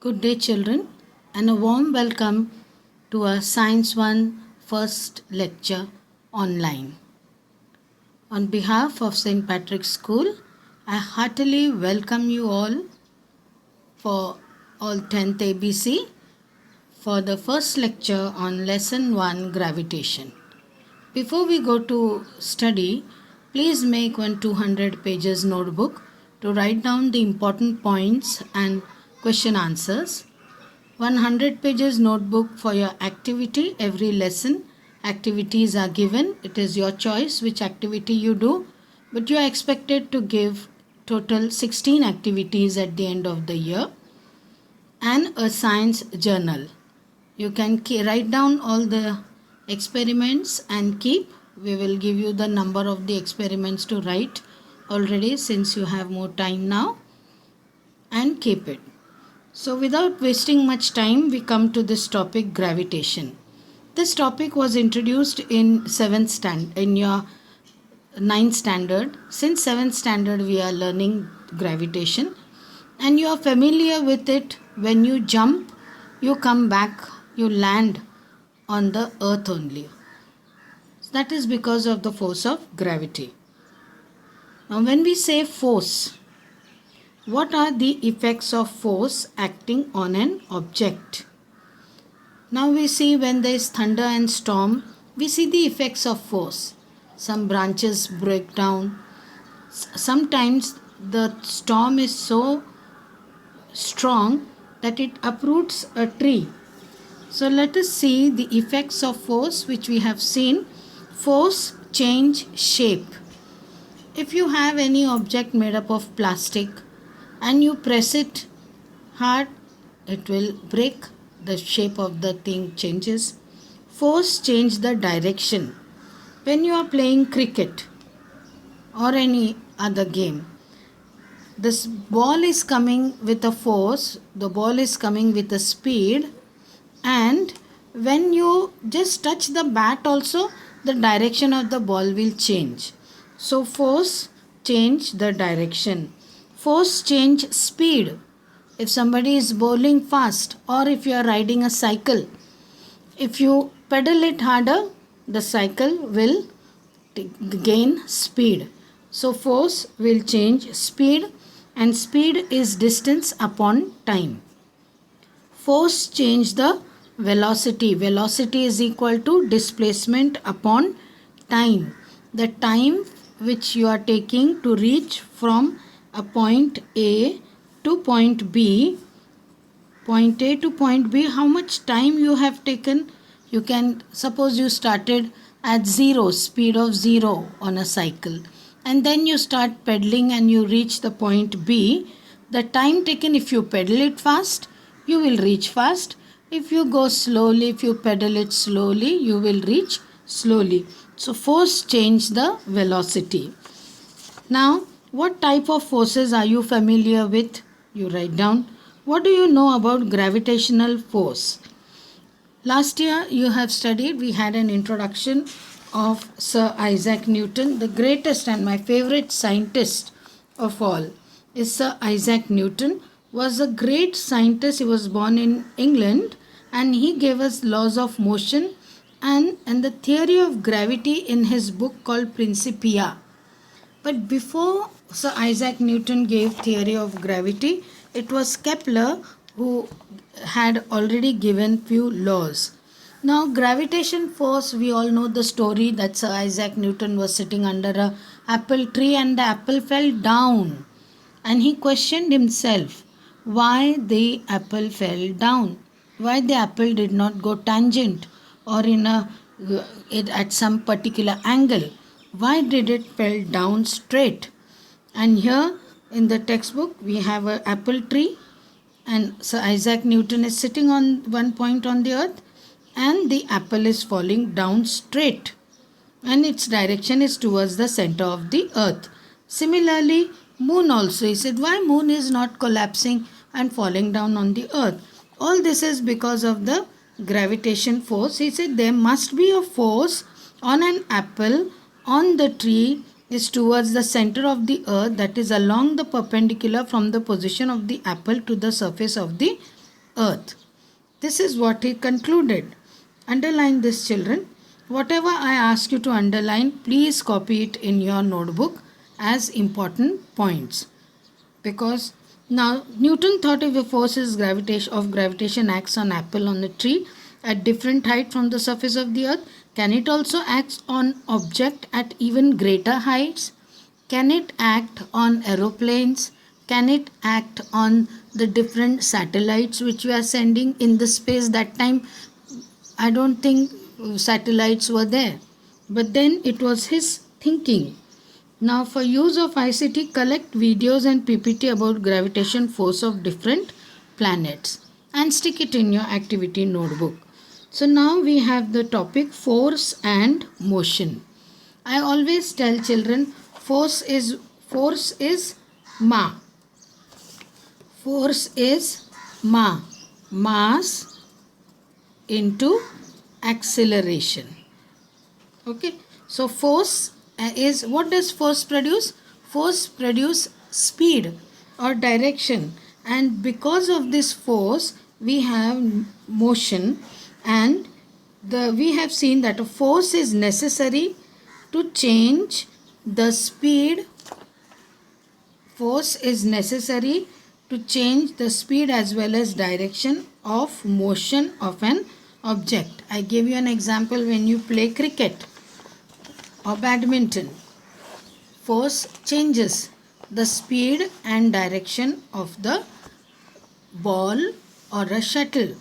Good day, children, and a warm welcome to our Science 1 first lecture online. On behalf of St. Patrick's School, I heartily welcome you all for all 10th ABC for the first lecture on Lesson 1 Gravitation. Before we go to study, please make one 200 pages notebook to write down the important points and question answers. 100 pages notebook for your activity. Every lesson activities are given. It is your choice which activity you do, but you are expected to give total 16 activities at the end of the year, and a science journal. You can write down all the experiments and keep. We will give you the number of the experiments to write already since you have more time now, and keep it. So without wasting much time, we come to this topic, gravitation. This topic was introduced in your 9th standard. Since 7th standard we are learning gravitation, and you are familiar with it. When you jump, you come back, you land on the earth only. That is because of the force of gravity. Now when we say force, what are the effects of force acting on an object? Now we see when there is thunder and storm, we see the effects of force. Some branches break down. Sometimes the storm is so strong that it uproots a tree. So let us see the effects of force which we have seen. Force change shape. If you have any object made up of plastic and you press it hard, it will break. The shape of the thing changes. Force change the direction. When you are playing cricket or any other game, this ball is coming with a force, the ball is coming with a speed, and when you just touch the bat also, the direction of the ball will change. So force change the direction. Force change speed. If somebody is bowling fast, or if you are riding a cycle, if you pedal it harder, the cycle will gain speed. So force will change speed, and speed is distance upon time. Force change the velocity. Velocity is equal to displacement upon time. The time which you are taking to reach from a point A to point B, point A to point B, how much time you have taken? You can suppose you started at speed of 0 on a cycle, and then you start pedaling and you reach the point B. The time taken, if you pedal it fast, you will reach fast. If you go slowly, if you pedal it slowly, you will reach slowly. So force change the velocity. Now, what type of forces are you familiar with? You write down. What do you know about gravitational force? Last year you have studied, we had an introduction of Sir Isaac Newton. The greatest and my favorite scientist of all is Sir Isaac Newton. Was a great scientist. He was born in England, and he gave us laws of motion and the theory of gravity in his book called Principia. But before Sir Isaac Newton gave theory of gravity, it was Kepler who had already given few laws. Now gravitation force, we all know the story that Sir Isaac Newton was sitting under an apple tree and the apple fell down, and he questioned himself why the apple fell down, why the apple did not go tangent or at some particular angle. Why did it fell down straight? And here in the textbook we have an apple tree, and Sir Isaac Newton is sitting on one point on the earth, and the apple is falling down straight, and its direction is towards the center of the earth. Similarly, moon also, he said, why moon is not collapsing and falling down on the earth? All this is because of the gravitation force. He said there must be a force on an apple on the tree is towards the center of the earth, that is along the perpendicular from the position of the apple to the surface of the earth. This is what he concluded. Underline this, children. Whatever I ask you to underline, please copy it in your notebook as important points. Because now Newton thought if a force of gravitation acts on apple on a tree at different height from the surface of the earth, can it also act on object at even greater heights? Can it act on aeroplanes? Can it act on the different satellites which we are sending in the space? That time I don't think satellites were there, but then it was his thinking. Now for use of ICT, collect videos and PPT about gravitation force of different planets and stick it in your activity notebook. So now we have the topic force and motion. I always tell children force is ma. Force is ma. Mass into acceleration. Okay. So force is, what does force produce? Force produce speed or direction, and because of this force we have motion, and we have seen that a force is necessary to change the speed. Force is necessary to change the speed as well as direction of motion of an object. I give you an example. When you play cricket or badminton, force changes the speed and direction of the ball or a shuttle.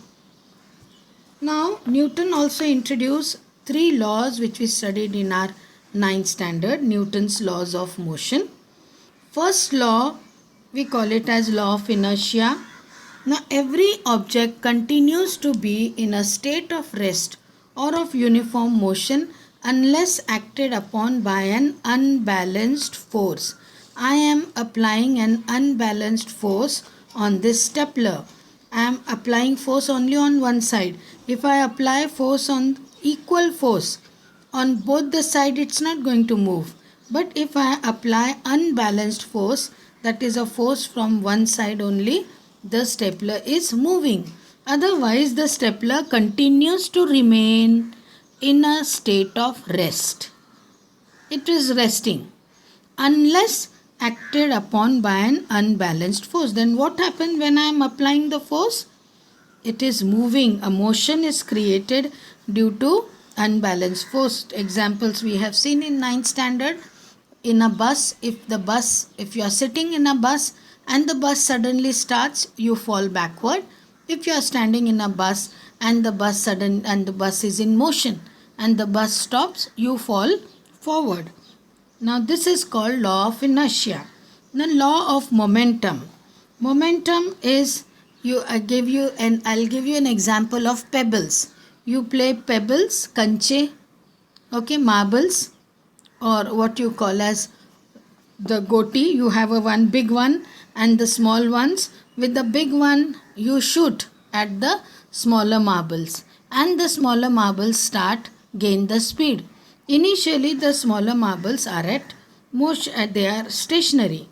Now Newton also introduced 3 laws which we studied in our 9th standard, Newton's laws of motion. First law, we call it as law of inertia. Now every object continues to be in a state of rest or of uniform motion unless acted upon by an unbalanced force. I am applying an unbalanced force on this stapler. I am applying force only on one side. If I apply force on equal force on both the sides, it's not going to move. But if I apply unbalanced force, that is a force from one side only, the stapler is moving. Otherwise, the stapler continues to remain in a state of rest. It is resting unless acted upon by an unbalanced force. Then what happens when I am applying the force? It is moving. A motion is created due to unbalanced force. Examples we have seen in 9th standard. In a bus, if you are sitting in a bus and the bus suddenly starts, you fall backward. If you are standing in a bus and the bus is in motion and the bus stops, you fall forward. Now this is called law of inertia. The law of momentum. Momentum is, I'll give you an example of pebbles. You play pebbles, kanche, okay, marbles, or what you call as the goti. You have one big one and the small ones. With the big one, you shoot at the smaller marbles, and the smaller marbles gain the speed. Initially, the smaller marbles are they are stationary,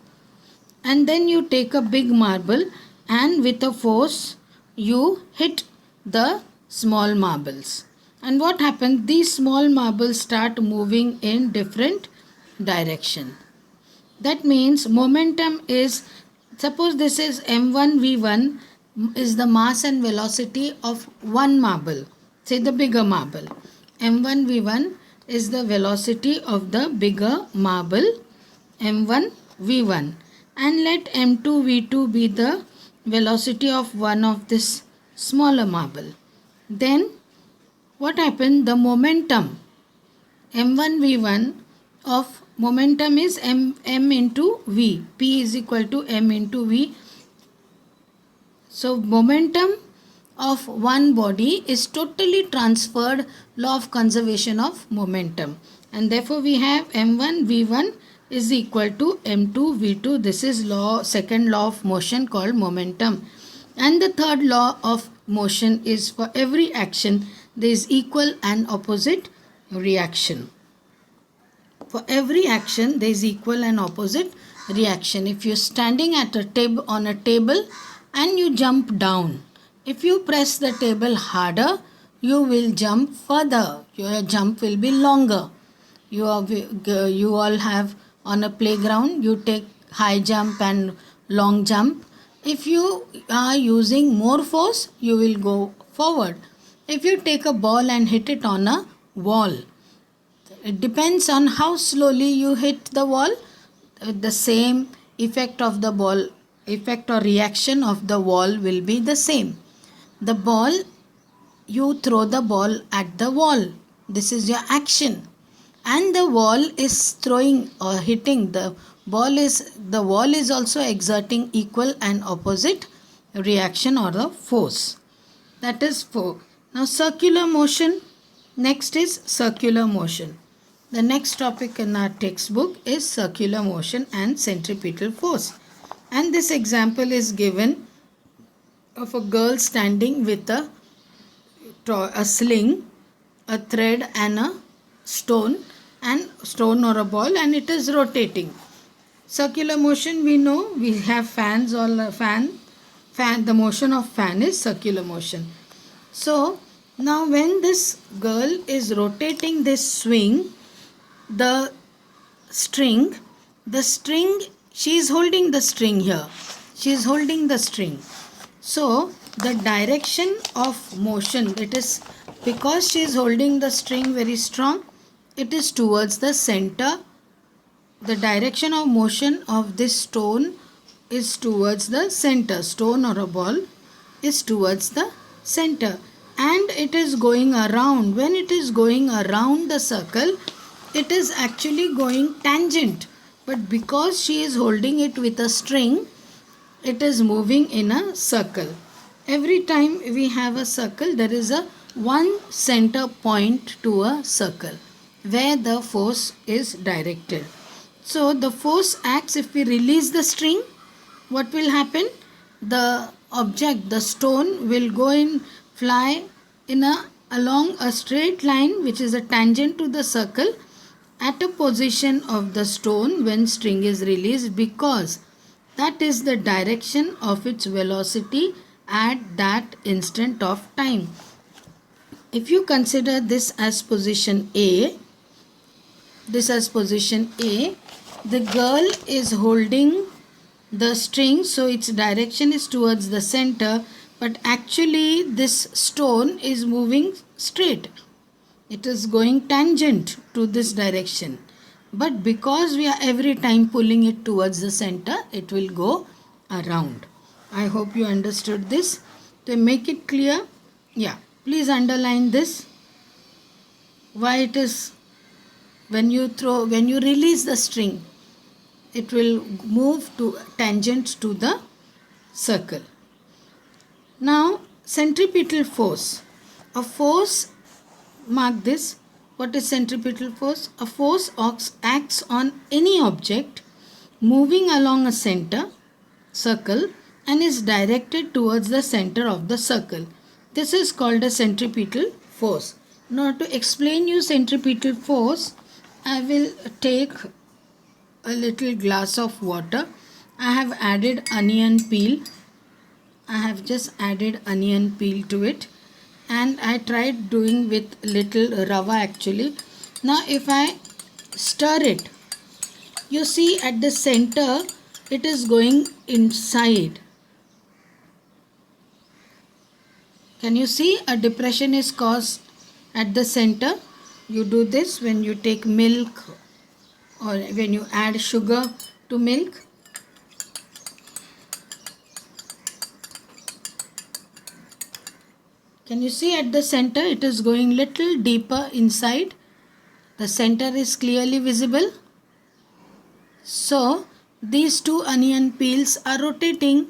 and then you take a big marble and with a force you hit the small marbles. And what happens? These small marbles start moving in different direction. That means momentum is, suppose this is m1 v1 is the mass and velocity of one marble, say the bigger marble. m1 v1 is the velocity of the bigger marble, m1 v1, and let m2 v2 be the velocity of one of this smaller marble. Then what happened? The momentum m1 v1 of momentum is m into v. P is equal to m into v. So momentum of one body is totally transferred, law of conservation of momentum, and therefore we have m1 v1 is equal to m2 v2. This is second law of motion called momentum. And the third law of motion is, for every action there is equal and opposite reaction. For every action there is equal and opposite reaction. If you're standing at on a table and you jump down, If you press the table harder, you will jump further. Your jump will be longer. You all have on a playground, you take high jump and long jump. If you are using more force, you will go forward. If you take a ball and hit it on a wall, it depends on how slowly you hit the wall. The same effect of the ball, effect or reaction of the wall will be the same. The ball, you throw the ball at the wall. This is your action. And the wall is throwing or hitting. The wall is also exerting equal and opposite reaction or the force. That is 4. Now circular motion. Next is circular motion. The next topic in our textbook is circular motion and centripetal force. And this example is given of a girl standing with a sling, a thread and a stone or a ball, and it is rotating. Circular motion, we know we have fans or fan. The motion of fan is circular motion. So now when this girl is rotating this swing, the string, she is holding the string here. She is holding the string. So the direction of motion, it is because she is holding the string very strong, it is towards the center. The direction of motion of this stone is towards the center. Stone or a ball is towards the center. And it is going around. When it is going around the circle, it is actually going tangent. But because she is holding it with a string, it is moving in a circle. Every time we have a circle, there is a one center point to a circle where the force is directed. So the force acts if we release the string. What will happen? The object, the stone, will go in, fly along a straight line which is a tangent to the circle at a position of the stone when string is released, because that is the direction of its velocity at that instant of time. If you consider this as position A, the girl is holding the string, so its direction is towards the center, but actually this stone is moving straight. It is going tangent to this direction. But because we are every time pulling it towards the center, it will go around. I hope you understood this. To make it clear, please underline this. Why it is when you release the string, it will move to tangent to the circle. Now centripetal force. A force, mark this. What is centripetal force? A force acts on any object moving along a circle and is directed towards the center of the circle. This is called a centripetal force. Now to explain you centripetal force, I will take a little glass of water. I have added onion peel. I have just added onion peel to it, and I tried doing with little rava actually. Now if I stir it, you see at the center it is going inside. Can you see a depression is caused at the center? You do this when you take milk or when you add sugar to milk. Can you see at the center it is going little deeper inside? The center is clearly visible. So these two onion peels are rotating